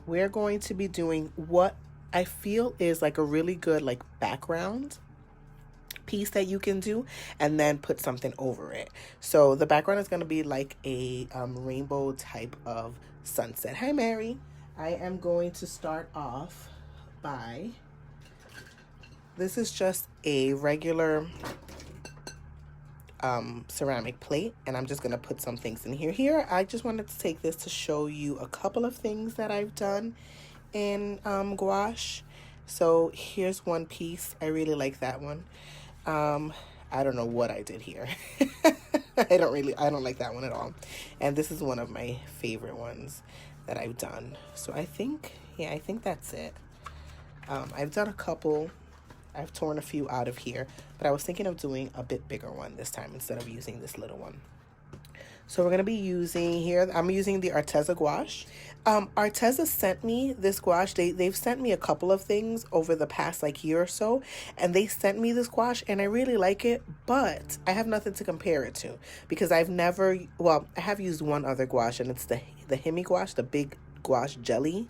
we're going to be doing what I feel is like a really good like background piece that you can do, and then put something over it. So the background is going to be like a rainbow type of sunset. Hi, Mary. I am going to start off by, this is just a regular ceramic plate, and I'm just going to put some things in here. I just wanted to take this to show you a couple of things that I've done in gouache. So here's one piece. I really like that one. I don't know what I did here. I don't like that one at all. And this is one of my favorite ones that I've done. So I think that's it. I've done a couple. I've torn a few out of here, but I was thinking of doing a bit bigger one this time instead of using this little one. So we're going to be using here, I'm using the Arteza gouache. Arteza sent me this gouache. They've sent me a couple of things over the past like year or so, and they sent me this gouache, and I really like it, but I have nothing to compare it to because I have used one other gouache, and it's the Himi gouache, the big gouache jelly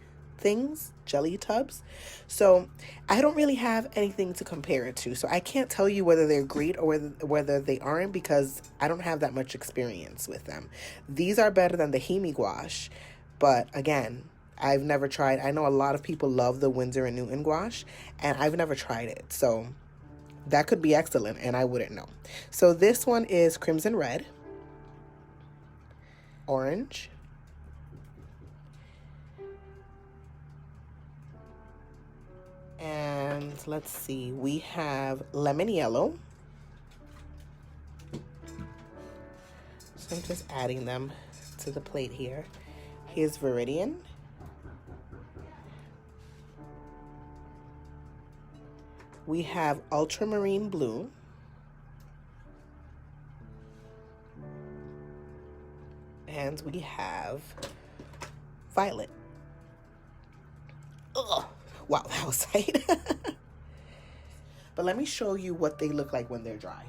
tubs. So I don't really have anything to compare it to. So I can't tell you whether they're great or whether they aren't because I don't have that much experience with them. These are better than the Himi gouache, but again, I've never tried. I know a lot of people love the Winsor & Newton gouache, and I've never tried it. So that could be excellent, and I wouldn't know. So this one is crimson red, orange, and let's see, we have lemon yellow. So I'm just adding them to the plate here. Here's Viridian. We have ultramarine blue. And we have violet. Ugh. Wow, that was tight. But let me show you what they look like when they're dry.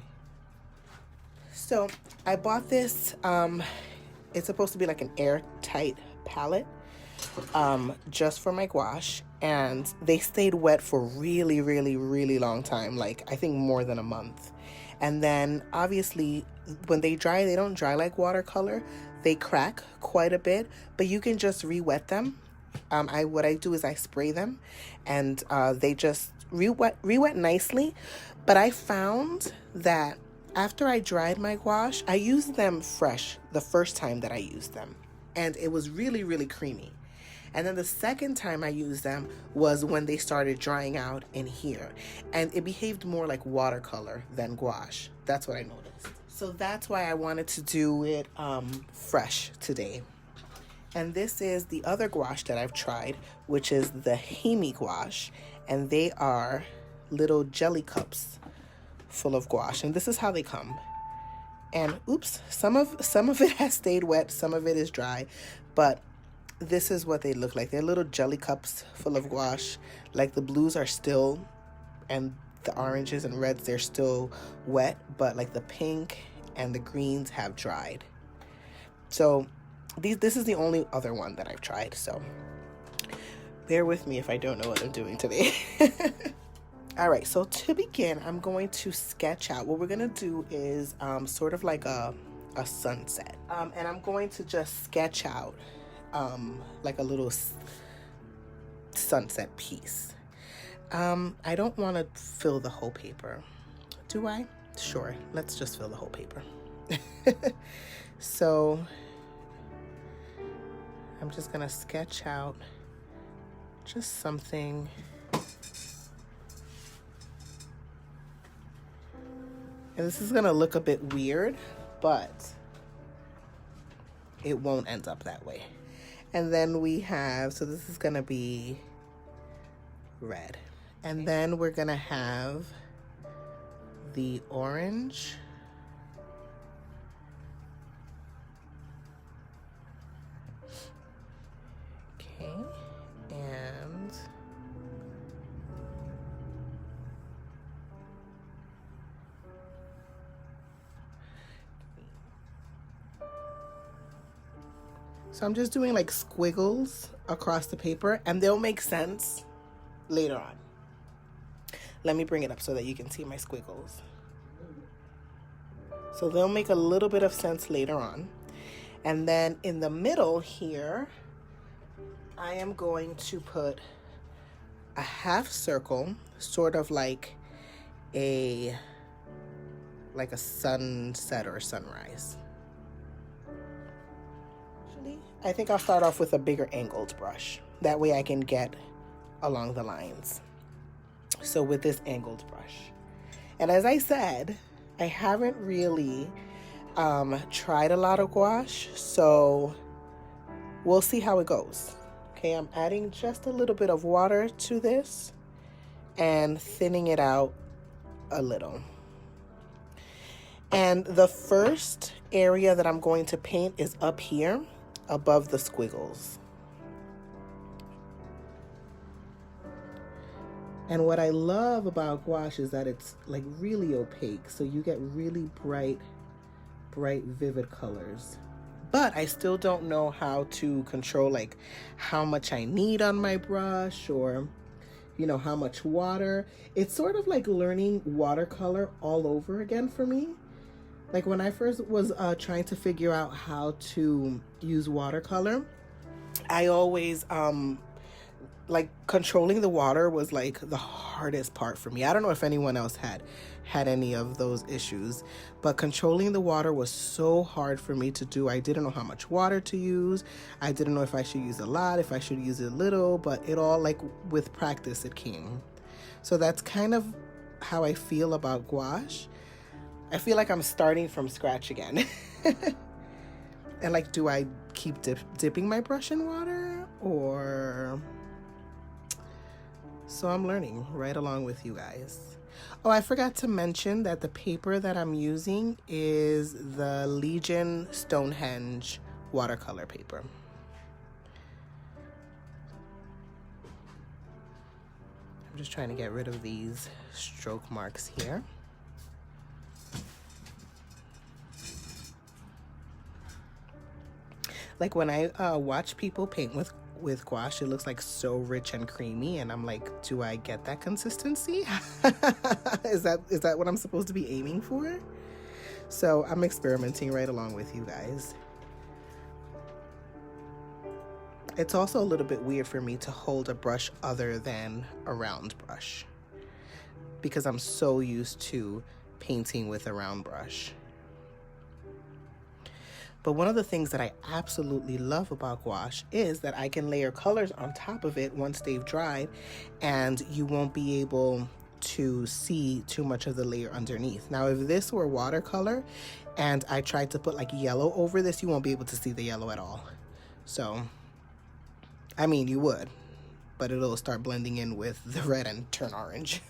So I bought this, it's supposed to be like an airtight palette, just for my gouache, and they stayed wet for really, really, really long time, like I think more than a month. And then obviously when they dry, they don't dry like watercolor. They crack quite a bit, but you can just re-wet them. What I do is I spray them, and they just re-wet nicely. But I found that after I dried my gouache, I used them fresh the first time that I used them, and it was really, really creamy. And then the second time I used them was when they started drying out in here, and it behaved more like watercolor than gouache. That's what I noticed. So that's why I wanted to do it fresh today. And this is the other gouache that I've tried, which is the Himi gouache, and they are little jelly cups full of gouache, and this is how they come. And oops, some of it has stayed wet, some of it is dry, but this is what they look like. They're little jelly cups full of gouache. Like the blues are still, and the oranges and reds, they're still wet, but like the pink and the greens have dried. So this is the only other one that I've tried, so bear with me if I don't know what I'm doing today. All right, so to begin, I'm going to sketch out. What we're going to do is sort of like a sunset. And I'm going to just sketch out like a little sunset piece. I don't want to fill the whole paper. Do I? Sure, let's just fill the whole paper. So I'm just going to sketch out just something. And this is going to look a bit weird, but it won't end up that way. And then we have, so this is going to be red. And then we're going to have the orange. Okay. And so I'm just doing like squiggles across the paper, and they'll make sense later on. Let me bring it up so that you can see my squiggles. So they'll make a little bit of sense later on. And then in the middle here, I am going to put a half circle, sort of like a sunset or sunrise. Actually, I think I'll start off with a bigger angled brush. That way I can get along the lines. So with this angled brush. And as I said, I haven't really tried a lot of gouache, so we'll see how it goes. Okay, I'm adding just a little bit of water to this and thinning it out a little. And the first area that I'm going to paint is up here above the squiggles. And what I love about gouache is that it's like really opaque, so you get really bright, vivid colors. But I still don't know how to control like how much I need on my brush, or you know, how much water. It's sort of like learning watercolor all over again for me. Like when I first was trying to figure out how to use watercolor, I always like controlling the water was like the hardest part for me. I don't know if anyone else had any of those issues, but controlling the water was so hard for me to do. I didn't know how much water to use. I didn't know if I should use a lot, if I should use a little, but it all, like with practice, it came. So that's kind of how I feel about gouache. I feel like I'm starting from scratch again. And like, do I keep dipping my brush in water, or... So I'm learning right along with you guys. Oh, I forgot to mention that the paper that I'm using is the Legion Stonehenge watercolor paper. I'm just trying to get rid of these stroke marks here. Like when I watch people paint with gouache, it looks like so rich and creamy, and I'm like, do I get that consistency? Is that what I'm supposed to be aiming for? So I'm experimenting right along with you guys. It's also a little bit weird for me to hold a brush other than a round brush, because I'm so used to painting with a round brush. But one of the things that I absolutely love about gouache is that I can layer colors on top of it once they've dried, and you won't be able to see too much of the layer underneath. Now, if this were watercolor and I tried to put like yellow over this, you won't be able to see the yellow at all. So, I mean, you would, but it'll start blending in with the red and turn orange.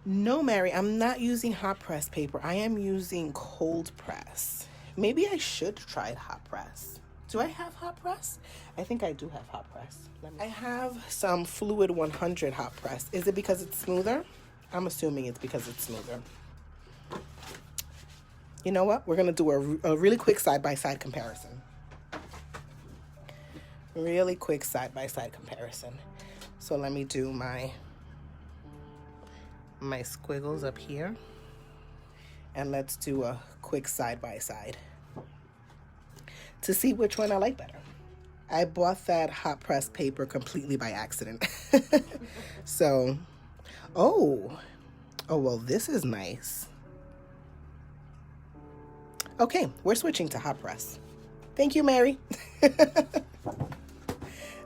No, Mary, I'm not using hot press paper. I am using cold press. Maybe I should try hot press. Do I have hot press? I think I do have hot press. I have some Fluid 100 hot press. Is it because it's smoother? I'm assuming it's because it's smoother. You know what? We're going to do a really quick side-by-side comparison. Really quick side-by-side comparison. So let me do my squiggles up here. And let's do a quick side-by-side to see which one I like better. I bought that hot press paper completely by accident. So, oh, well, this is nice. Okay, we're switching to hot press. Thank you, Mary.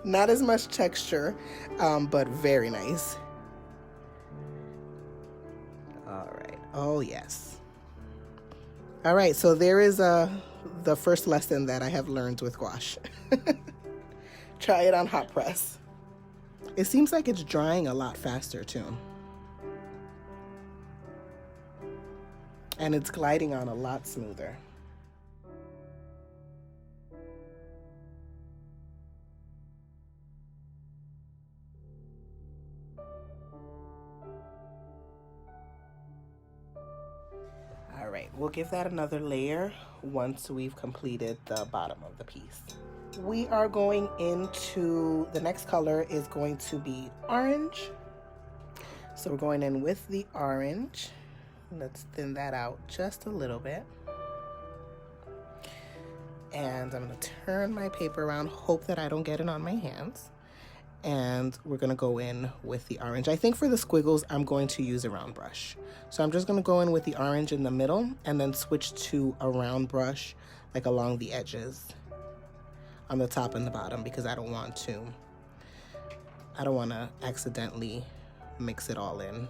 Not as much texture, but very nice. All right. Oh, yes. All right, so there is the first lesson that I have learned with gouache. Try it on hot press. It seems like it's drying a lot faster too. And it's gliding on a lot smoother. All right, we'll give that another layer once we've completed the bottom of the piece. We are going into, the next color is going to be orange. So we're going in with the orange. Let's thin that out just a little bit. And I'm going to turn my paper around, hope that I don't get it on my hands. And we're going to go in with the orange. I think for the squiggles, I'm going to use a round brush. So I'm just going to go in with the orange in the middle and then switch to a round brush, like along the edges on the top and the bottom, because I don't want to accidentally mix it all in.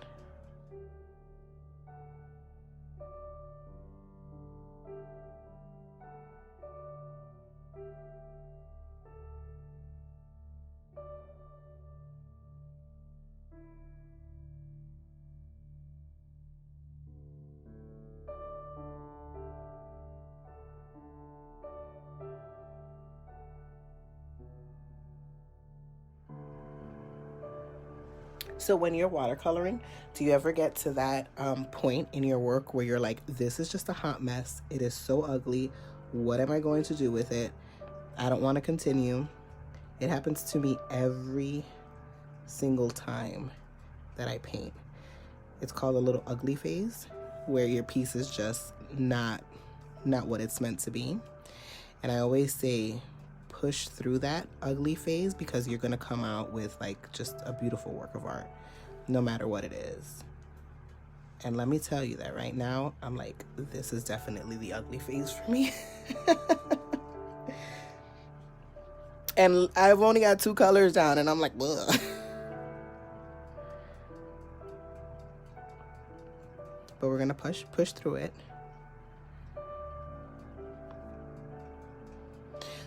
So when you're watercoloring, do you ever get to that point in your work where you're like, this is just a hot mess. It is so ugly. What am I going to do with it? I don't want to continue. It happens to me every single time that I paint. It's called a little ugly phase, where your piece is just not what it's meant to be. And I always say, push through that ugly phase, because you're gonna come out with like just a beautiful work of art, no matter what it is. And let me tell you that right now, I'm like, this is definitely the ugly phase for me. And I've only got 2 colors down, and I'm like, ugh. But we're gonna push through it.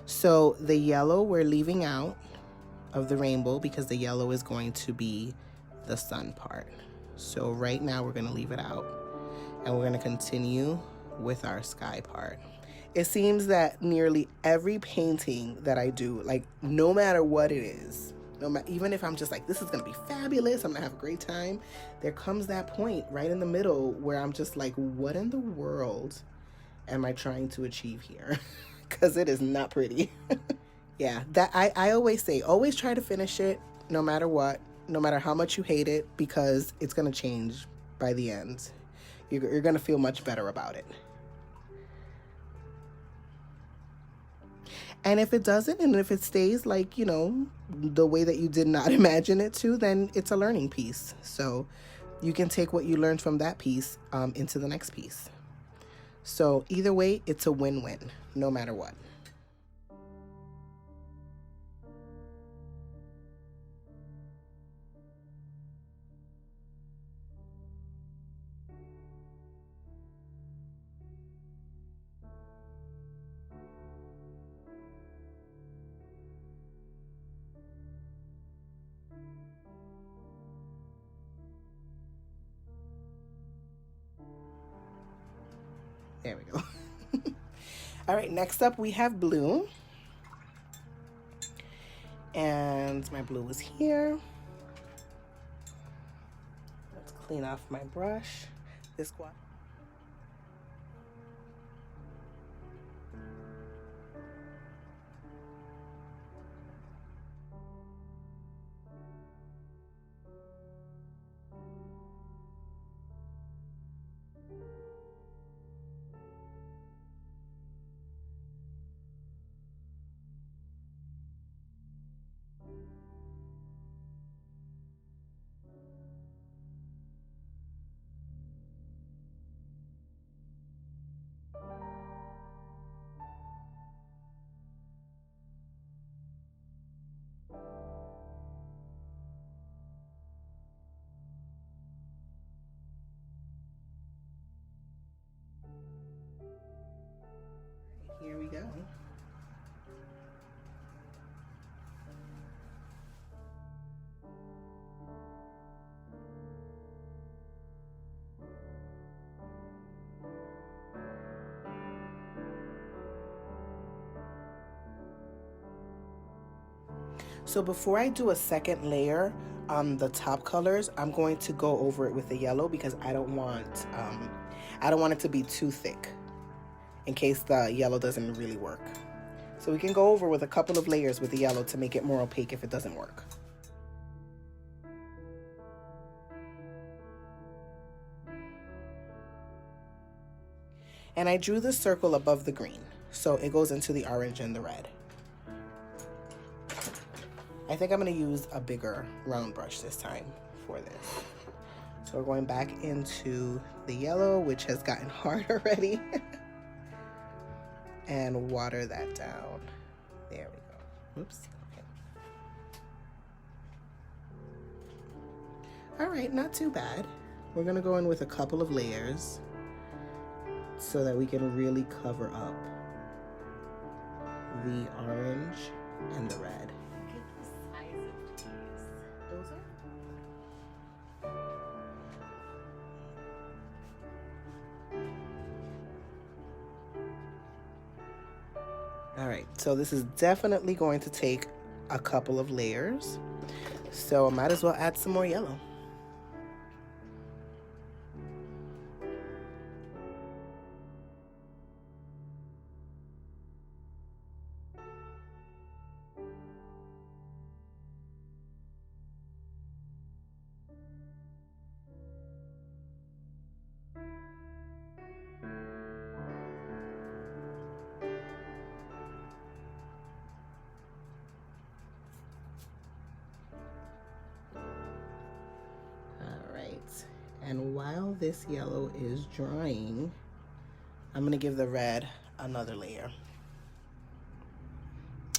So the yellow we're leaving out of the rainbow, because the yellow is going to be the sun part. So right now we're gonna leave it out, and we're gonna continue with our sky part. It seems that nearly every painting that I do, like no matter what it is, even if I'm just like, this is gonna be fabulous, I'm gonna have a great time, there comes that point right in the middle where I'm just like, what in the world am I trying to achieve here? Because it is not pretty. Yeah, that I always say, always try to finish it no matter what, no matter how much you hate it, because it's gonna change by the end. You're gonna feel much better about it. And if it doesn't, and if it stays like, you know, the way that you did not imagine it to, then it's a learning piece. So you can take what you learned from that piece into the next piece. So either way, it's a win-win, no matter what. There we go. All right, next up we have blue. And my blue is here. Let's clean off my brush. This gouache. Here we go. So before I do a second layer on the top colors, I'm going to go over it with the yellow, because I don't want I don't want it to be too thick in case the yellow doesn't really work. So we can go over with a couple of layers with the yellow to make it more opaque if it doesn't work. And I drew the circle above the green, so it goes into the orange and the red. I think I'm going to use a bigger round brush this time for this. So we're going back into the yellow, which has gotten hard already, and water that down. There we go. Oops. Okay. All right, not too bad. We're going to go in with a couple of layers so that we can really cover up the orange and the red. Look at the size of these. Those are? All right, so this is definitely going to take a couple of layers, so I might as well add some more yellow. And while this yellow is drying, I'm gonna give the red another layer.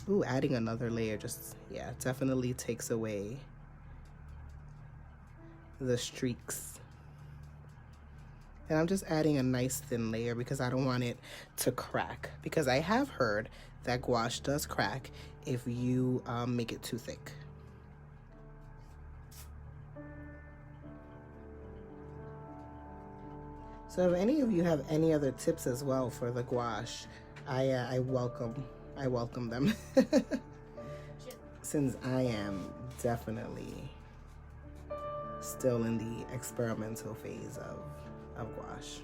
Ooh, adding another layer just, yeah, definitely takes away the streaks. And I'm just adding a nice thin layer because I don't want it to crack, because I have heard that gouache does crack if you make it too thick. So if any of you have any other tips as well for the gouache, I welcome them. Since I am definitely still in the experimental phase of gouache.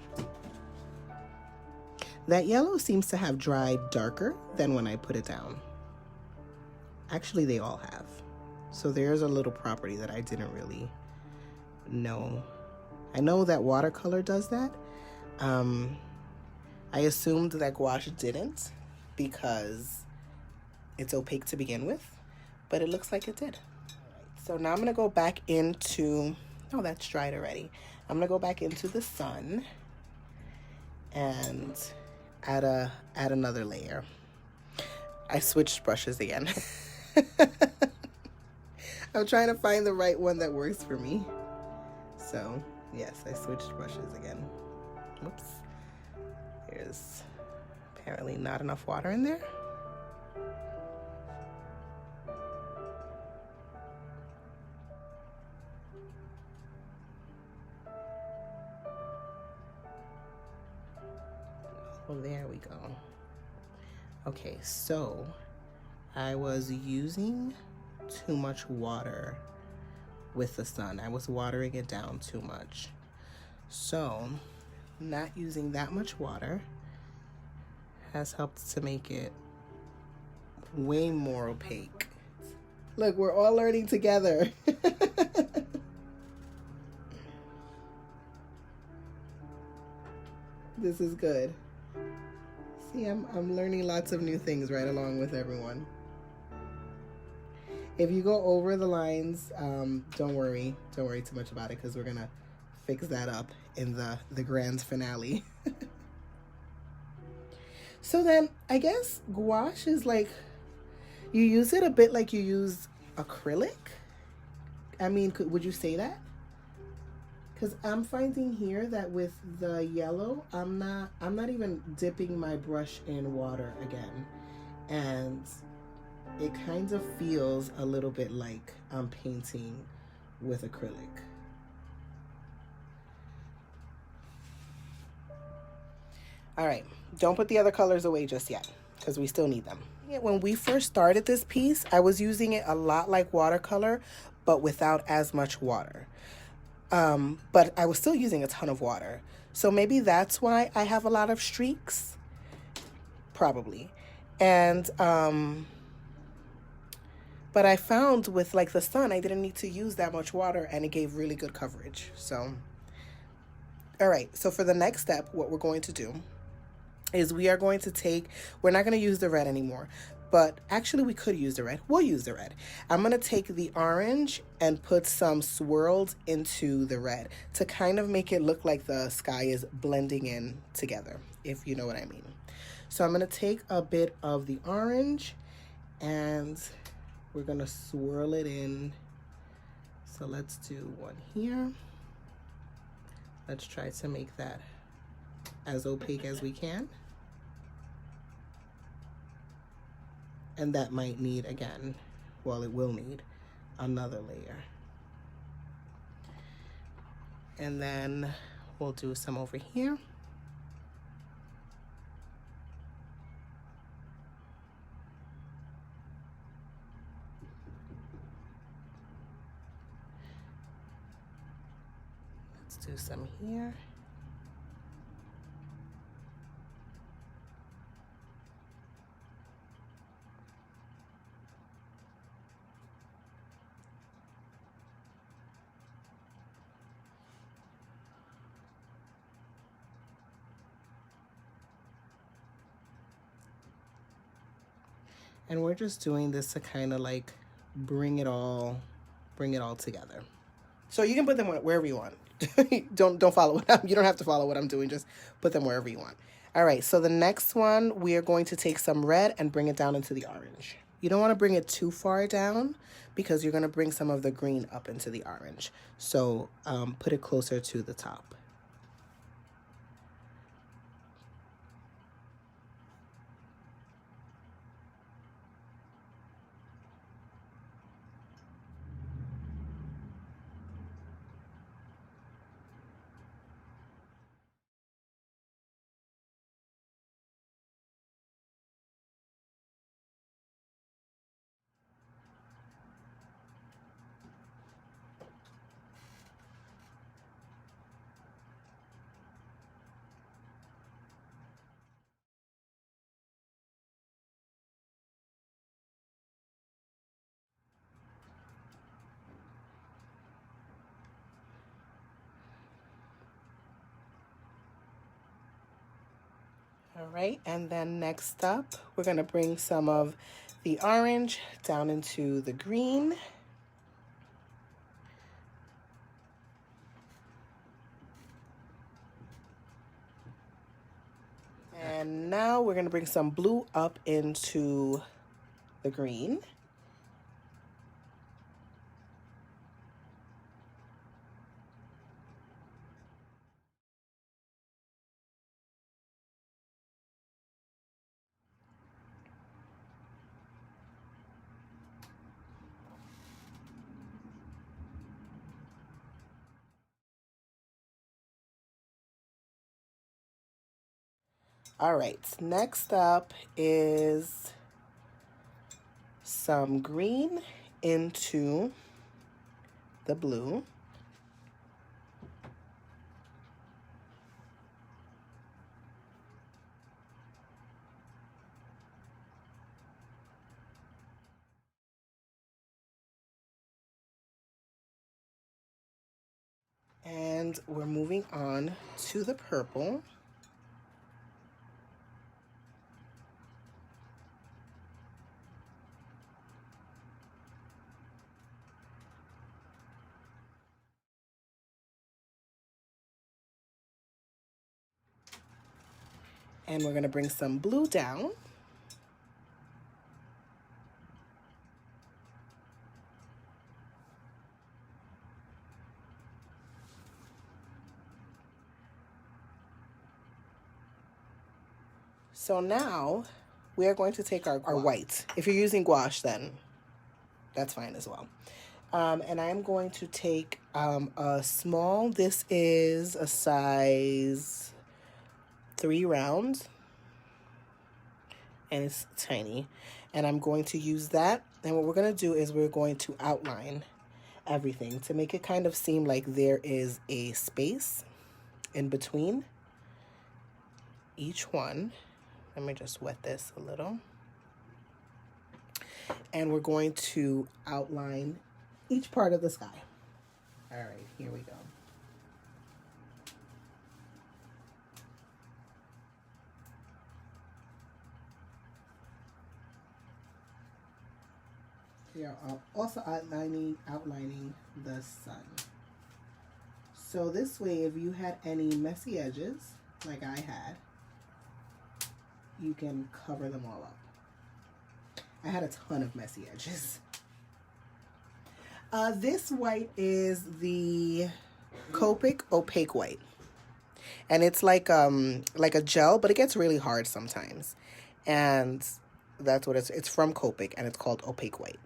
That yellow seems to have dried darker than when I put it down. Actually, they all have. So there's a little property that I didn't really know. I know that watercolor does that. I assumed that gouache didn't because it's opaque to begin with, but it looks like it did. All right, so now I'm gonna go back into, oh, that's dried already. I'm gonna go back into the sun and add another layer. I switched brushes again. I'm trying to find the right one that works for me. So yes, I switched brushes again. Oops. There's apparently not enough water in there. Oh, there we go. Okay, so I was using too much water with the sun. I was watering it down too much. So not using that much water has helped to make it way more opaque. Look, we're all learning together. This is good. See, I'm learning lots of new things right along with everyone. If you go over the lines, don't worry too much about it, because we're gonna fix that up in the grand finale. So then I guess gouache is like, you use it a bit like you use acrylic. I mean, would you say that? Because I'm finding here that with the yellow, I'm not even dipping my brush in water again, and it kind of feels a little bit like I'm painting with acrylic. All right, don't put the other colors away just yet, because we still need them. When we first started this piece, I was using it a lot like watercolor, but without as much water. But I was still using a ton of water. So maybe that's why I have a lot of streaks. Probably. And, but I found with like the sun, I didn't need to use that much water and it gave really good coverage. So, all right. So for the next step, what we're going to do is we are going to take, we're not going to use the red anymore, but actually we could use the red. We'll use the red. I'm going to take the orange and put some swirls into the red to kind of make it look like the sky is blending in together, if you know what I mean. So I'm going to take a bit of the orange and we're going to swirl it in. So let's do one here. Let's try to make that as opaque as we can. And that might need, again, well, it will need another layer. And then we'll do some over here. Let's do some here. And we're just doing this to kind of like bring it all together. So you can put them wherever you want. don't follow what you don't have to follow what I'm doing. Just put them wherever you want. All right. So the next one, we are going to take some red and bring it down into the orange. You don't want to bring it too far down because you're going to bring some of the green up into the orange. So put it closer to the top. All right, and then next up, we're gonna bring some of the orange down into the green. And now we're gonna bring some blue up into the green. All right, next up is some green into the blue. And we're moving on to the purple. And we're gonna bring some blue down. So now we are going to take our white. If you're using gouache, then that's fine as well. And I am going to take a small, this is a size 3 rounds, and it's tiny. And I'm going to use that. And what we're going to do is we're going to outline everything to make it kind of seem like there is a space. in between each one. Let me just wet this a little. And we're going to outline each part of the sky. All right, here we go. We are also outlining the sun. So this way, if you had any messy edges, like I had, you can cover them all up. I had a ton of messy edges. This white is the Copic Opaque White. And it's like a gel, but it gets really hard sometimes. And that's what it's from Copic, and it's called Opaque White.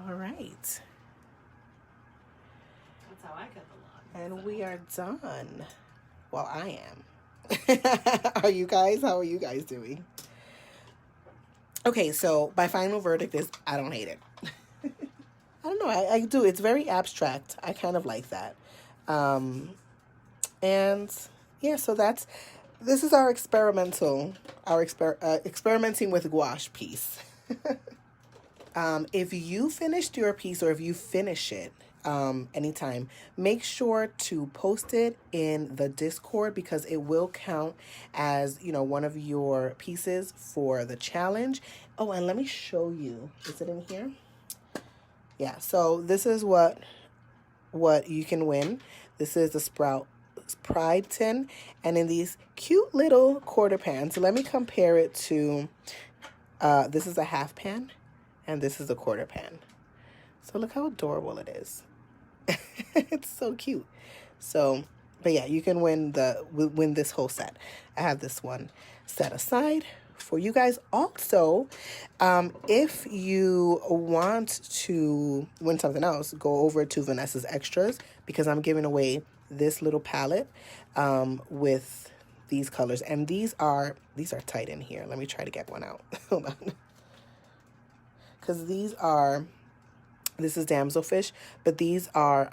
All right. That's how I cut the lawn. And we are done. Well, I am. Are you guys? How are you guys doing? Okay, so my final verdict is I don't hate it. I don't know. I do. It's very abstract. I kind of like that. And yeah, so this is our experimenting with gouache piece. If you finished your piece, or if you finish it anytime, make sure to post it in the Discord, because it will count as, one of your pieces for the challenge. Oh, and let me show you. Is it in here? Yeah, so this is what you can win. This is the Sprout Pride tin, and in these cute little quarter pans. So let me compare it to, this is a half pan, and this is a quarter pan. So look how adorable it is. It's so cute. So, but yeah, you can win this whole set. I have this one set aside for you guys. Also, if you want to win something else, go over to Vanessa's Extras, because I'm giving away this little palette with these colors, and these are tight in here. Let me try to get one out. Hold on. Because this is damselfish, but these are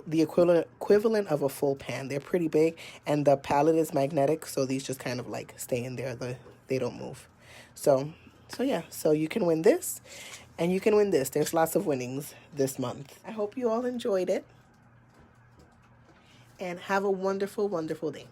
the equivalent of a full pan. They're pretty big, and the palette is magnetic, so these just kind of like stay in there. They don't move. So yeah, so you can win this, and you can win this. There's lots of winnings this month. I hope you all enjoyed it, and have a wonderful, wonderful day.